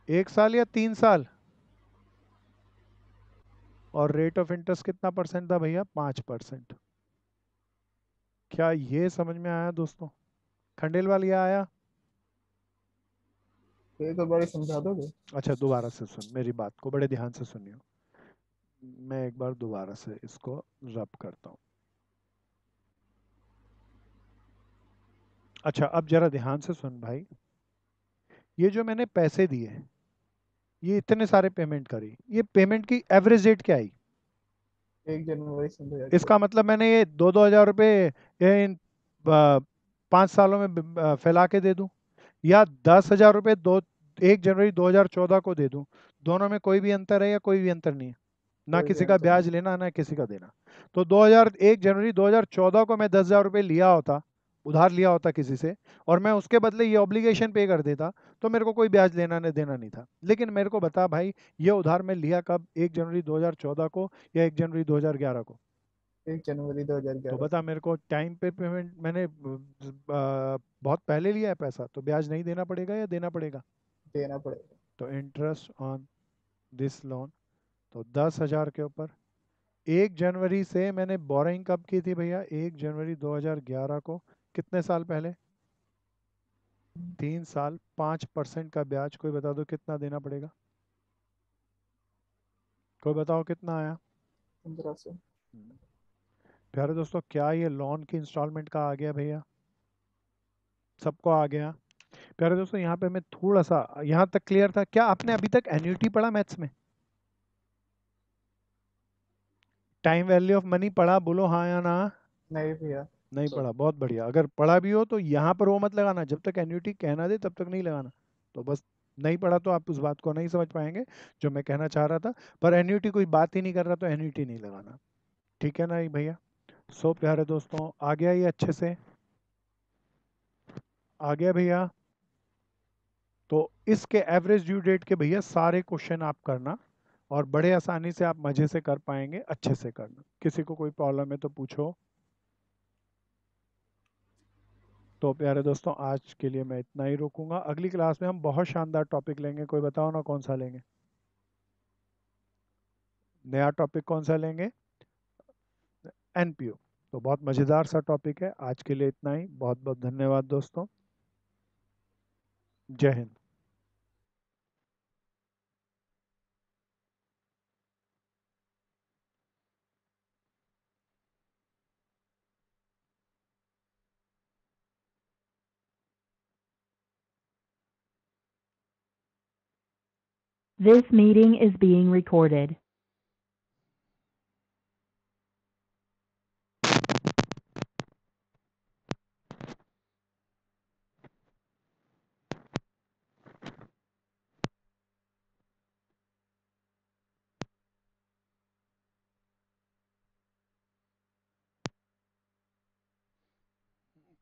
1 साल या 3 साल? और रेट ऑफ इंटरेस्ट कितना परसेंट था भैया? 5%। क्या ये समझ में आया दोस्तों? खंडेल वाली आया? एक बार समझा दोगे? अच्छा, दोबारा से सुन मेरी बात को, बड़े ध्यान से सुनियो। मैं एक बार दोबारा से इसको रब करता हूँ। अच्छा, अब जरा ध्यान से सुन भाई, ये जो मैंने पैसे दिए, ये इतने सारे पेमेंट करी, ये पेमेंट की एवरेज डेट क्या आई? 1 जनवरी से 2014। इसका मतलब मैंने ये 2,000 रुपये ये इन 5 सालों में फैला के दे दूं, या 10,000 रुपये 1 जनवरी 2014 को दे दूं? दोनों में कोई भी अंतर है या कोई भी अंतर नहीं है? ना कोई भी किसी का अंतर नहीं। ब्याज लेना ना किसी का देना। तो 1 जनवरी 2014 को मैं 10,000 रुपये लिया होता, उधार लिया होता किसी से, और मैं उसके बदले ये ऑब्लिगेशन पे कर देता, तो मेरे को कोई ब्याज लेना न देना नहीं था। लेकिन मेरे को बता भाई, ये उधार मैं लिया कब? 1 जनवरी 2014 को या 1 जनवरी 2011 को? 1 जनवरी तो 2011 बता से। मेरे को, टाइम पे पेमेंट मैंने बहुत पहले लिया है पैसा, तो ब्याज नहीं देना पड़ेगा या देना पड़ेगा? देना पड़ेगा। तो इंटरेस्ट ऑन दिस लोन, तो 10,000 के ऊपर 1 जनवरी से मैंने बोरिंग कब की थी भैया? 1 जनवरी 2011 को। कितने साल पहले? 3 साल। 5% का ब्याज, कोई बता दो कितना देना पड़ेगा? कोई बताओ कितना आया? 1500। प्यारे दोस्तों, क्या ये लोन की इंस्टॉलमेंट का आ गया भैया? सबको आ गया? प्यारे दोस्तों, यहाँ पे मैं थोड़ा सा, यहाँ तक क्लियर था क्या? आपने अभी तक एन्युटी पढ़ा मैथ्स में? टाइम वैल्यू ऑफ मनी पढ़ा? बोलो हाँ या ना। नहीं भैया। नहीं सर पढ़ा? बहुत बढ़िया। अगर पढ़ा भी हो तो यहाँ पर वो मत लगाना, जब तक एन्युटी कहना दे तब तक नहीं लगाना। तो बस, नहीं पढ़ा तो आप उस बात को नहीं समझ पाएंगे जो मैं कहना चाह रहा था। पर एन्युटी कोई बात ही नहीं कर रहा तो एन्युटी नहीं लगाना, ठीक है ना ये भैया? सो प्यारे दोस्तों, आ गया ये अच्छे से? आ गया भैया? तो इसके एवरेज ड्यू डेट के भैया सारे क्वेश्चन आप करना, और बड़े आसानी से आप मजे से कर पाएंगे, अच्छे से करना। किसी को कोई प्रॉब्लम है तो पूछो। तो प्यारे दोस्तों, आज के लिए मैं इतना ही रोकूंगा। अगली क्लास में हम बहुत शानदार टॉपिक लेंगे। कोई बताओ ना कौन सा लेंगे? नया टॉपिक कौन सा लेंगे? एनपीओ। तो बहुत मज़ेदार सा टॉपिक है। आज के लिए इतना ही। बहुत बहुत धन्यवाद दोस्तों। जय Hind. This meeting is being recorded.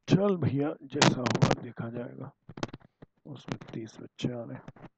चल भैया, जैसा होगा देखा जाएगा। उसमें 30 बच्चे आ रहे हैं।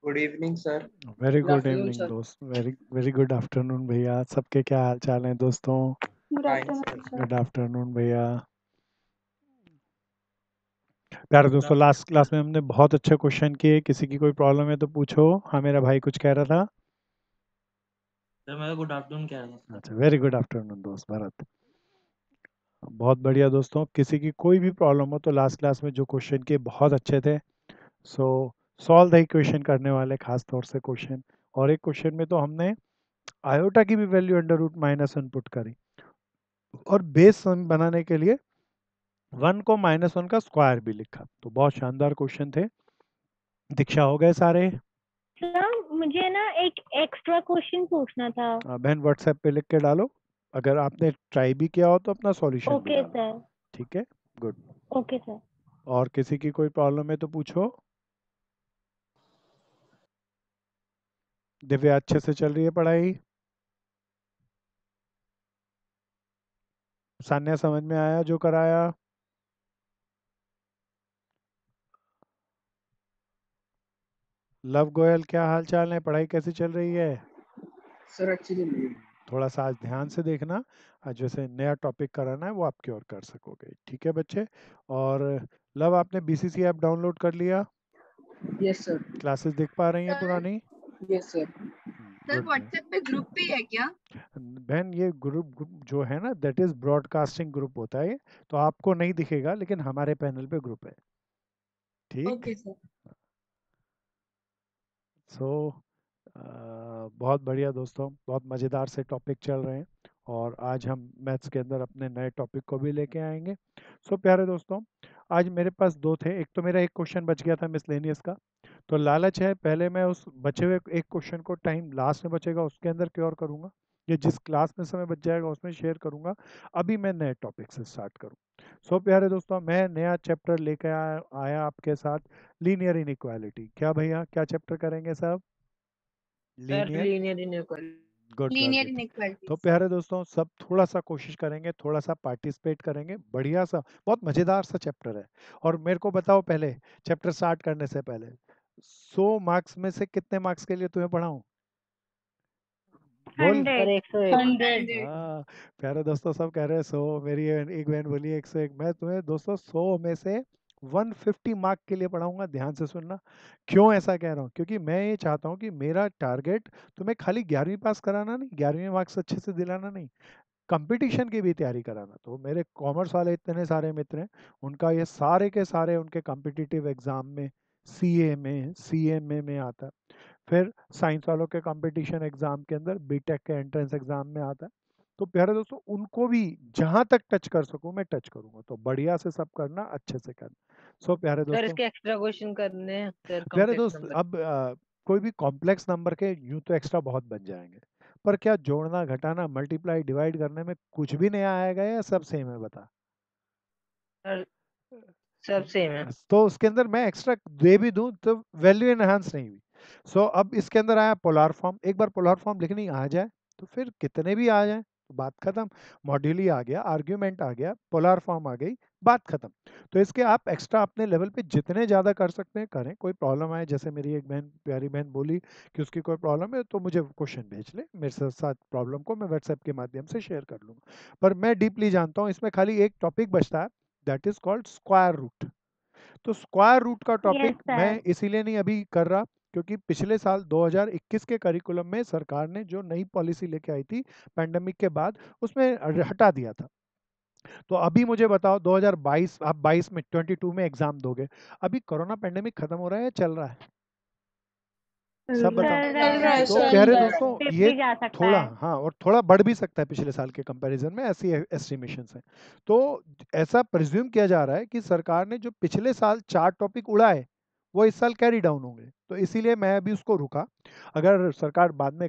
Good evening sir. Very Good good afternoon, evening sir. दोस्त, वेरी गुड आफ्टरनून भैया। सबके क्या हाल चाल है दोस्तों? Good fine afternoon, sir. sir. Good afternoon भैया। प्यारे दोस्तों, लास्ट क्लास में हमने बहुत अच्छे क्वेश्चन किए। किसी की कोई प्रॉब्लम है तो पूछो। हाँ, मेरा भाई कुछ कह रहा था। सर मैं गुड आफ्टरनून कह रहा था। अच्छा, वेरी गुड आफ्टरनून दोस्त भरत। बहुत बढ़िया दोस्तों, किसी की कोई भी प्रॉब्लम हो तो लास्ट क्लास में जो क्वेश्चन किए बहुत अच्छे थे। सो सॉल्व द इक्वेशन करने वाले खास तौर से क्वेश्चन, और एक क्वेश्चन में तो हमने आयोटा की भी value under root minus one put करी, और बेस सम बनाने के लिए 1 को -1 का स्क्वायर भी लिखा। तो बहुत शानदार क्वेश्चन थे। दीक्षा हो गए सारे? सर मुझे ना एक एक्स्ट्रा क्वेश्चन पूछना था। बहन व्हाट्सएप पे लिख के डालो। अगर आपने ट्राई भी किया हो तो अपना सॉल्यूशन भी ओके डालो। सर। ठीक है, गुड। Okay sir. और किसी की कोई प्रॉब्लम है तो पूछो। दिव्या, अच्छे से चल रही है पढ़ाई? सान्या, समझ में आया जो कराया? लव गोयल, क्या हाल चाल है? पढ़ाई कैसी चल रही है? सर अच्छी चल रही है। थोड़ा सा आज ध्यान से देखना, आज जैसे नया टॉपिक कराना है वो आप क्योर कर सकोगे। ठीक है बच्चे? और लव, आपने बीसीसी ऐप डाउनलोड कर लिया? Yes sir. क्लासेस देख पा रही हैं पुरानी? Yes sir. Sir good. WhatsApp पे ग्रुप भी है क्या? बहन, ये ग्रुप जो है ना, दैट इज ब्रॉडकास्टिंग ग्रुप होता है ये। तो आपको नहीं दिखेगा, लेकिन हमारे पैनल पे ग्रुप है। ठीक। Okay sir. सो बहुत बढ़िया दोस्तों, बहुत मज़ेदार से टॉपिक चल रहे हैं, और आज हम मैथ्स के अंदर अपने नए टॉपिक को भी लेके आएंगे। सो प्यारे दोस्तों, आज मेरे पास दो थे। एक तो मेरा एक क्वेश्चन बच गया था मिसलेनियस का, तो लालच है पहले मैं उस बचे हुए एक क्वेश्चन को टाइम लास्ट में बचेगा उसके अंदर क्योर करूँगा, या जिस क्लास में समय बच जाएगा उसमें शेयर करूँगा। अभी मैं नए टॉपिक से स्टार्ट करूँ। सो प्यारे दोस्तों, मैं नया चैप्टर लेकर आया आपके साथ, लीनियर इनइक्वालिटी। क्या भैया, क्या चैप्टर करेंगे साहब? Sir linear. Linear inequality. Good linear good. तो इनइक्वालिटीज। प्यारे दोस्तों, सब थोड़ा सा कोशिश करेंगे, थोड़ा सा पार्टिसिपेट करेंगे। बढ़िया सा, बहुत मज़ेदार सा चैप्टर है। और मेरे को बताओ, पहले चैप्टर स्टार्ट करने से पहले 100 मार्क्स में से कितने मार्क्स के लिए तुम्हें पढ़ाऊं? बोल। 100। सर 101। 100। हाँ, प्यारे दोस्तों, सब कह रहे हैं 100। मेरी एक बहन बोली 101। मैं तुम्हें दोस्तों 100 में से 150 मार्क के लिए पढ़ाऊंगा। ध्यान से सुनना। क्यों ऐसा कह रहा हूँ? क्योंकि मैं ये चाहता हूँ कि मेरा टारगेट तुम्हें खाली 11वीं पास कराना नहीं, 11वीं में मार्क्स अच्छे से दिलाना नहीं, कंपटीशन की भी तैयारी कराना। तो मेरे कॉमर्स वाले इतने सारे मित्र हैं, उनका ये सारे के सारे उनके कॉम्पिटिटिव एग्जाम में, सीए में, सीएमए में आता है। फिर साइंस वालों के कंपटीशन एग्जाम के अंदर, बीटेक के एंट्रेंस एग्जाम में आता है। तो प्यारे दोस्तों, उनको भी जहां तक टच कर सकूं मैं टच करूंगा। तो बढ़िया से सब करना, अच्छे से करना। सो प्यारे सर दोस्तों, इसके एक्स्ट्रा क्वेश्चन करने हैं सर, प्यारे कॉम्प्लेक्स दोस्त, नंबर। अब कोई भी कॉम्प्लेक्स नंबर के यूं तो एक्स्ट्रा बहुत बन जाएंगे, पर क्या जोड़ना घटाना मल्टीप्लाई डिवाइड करने में कुछ भी नया आएगा या सब सेम है बता? सर सब सेम है। तो उसके अंदर मैं एक्स्ट्रा दे भी दूं तो वैल्यू एनहांस नहीं हुई। सो अब इसके अंदर आया पोलर फॉर्म। एक बार पोलर फॉर्म लिखनी आ जाए तो फिर कितने भी आ जाए तो बात खत्म। मॉड्यूली आ गया, आर्ग्यूमेंट आ गया, पोलर फॉर्म आ गई, बात खत्म। तो इसके आप एक्स्ट्रा अपने लेवल पे जितने ज़्यादा कर सकते हैं करें। कोई प्रॉब्लम आए, जैसे मेरी एक बहन, प्यारी बहन बोली कि उसकी कोई प्रॉब्लम है तो मुझे क्वेश्चन भेज ले, मेरे साथ प्रॉब्लम को मैं व्हाट्सएप के माध्यम से शेयर कर लूँगा। पर मैं डीपली जानता हूँ, इसमें खाली एक टॉपिक बचता है, that is called square root. तो स्क्वायर रूट का यस टॉपिक मैं सर। इसीलिए नहीं अभी कर रहा क्योंकि पिछले साल 2021 के करिकुलम में सरकार ने जो नई पॉलिसी लेके आई थी पैंडेमिक के बाद, उसमें हटा दिया था। तो अभी मुझे बताओ 2022, आप 22 में 22 में एग्जाम दोगे, अभी कोरोना पैंडेमिक खत्म हो रहा है या चल रहा है? सब बताओ। चल रहा है तो सर। प्यारे दोस्तों, ये पेपर जा सकता थोड़ा, है। हाँ, और थोड़ा बढ़ भी सकता है पिछले साल के कंपैरिजन में, ऐसी एस्टिमेशंस हैं। तो ऐसा प्रिज्यूम किया जा रहा है कि सरकार ने जो पिछले साल 4 टॉपिक उड़ाए वो इस साल कैरी डाउन होंगे। तो इसीलिए मैं अभी उसको रुका। अगर सरकार बाद में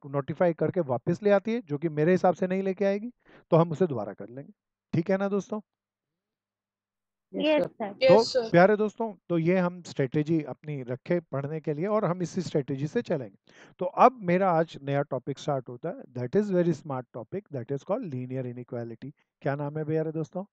नोटिफाई करके वापस ले आती है, जो कि मेरे हिसाब से नहीं लेके आएगी, तो हम उसे दोबारा कर लेंगे। ठीक है ना दोस्तों? Yes sir. तो यस सर। प्यारे दोस्तों, तो ये हम स्ट्रेटेजी अपनी रखे पढ़ने के लिए और हम इसी स्ट्रेटेजी से चलेंगे। तो अब मेरा आज नया टॉपिक स्टार्ट होता है, that is very smart topic, that is called linear inequality. क्या नाम है प्यारे दोस्तों?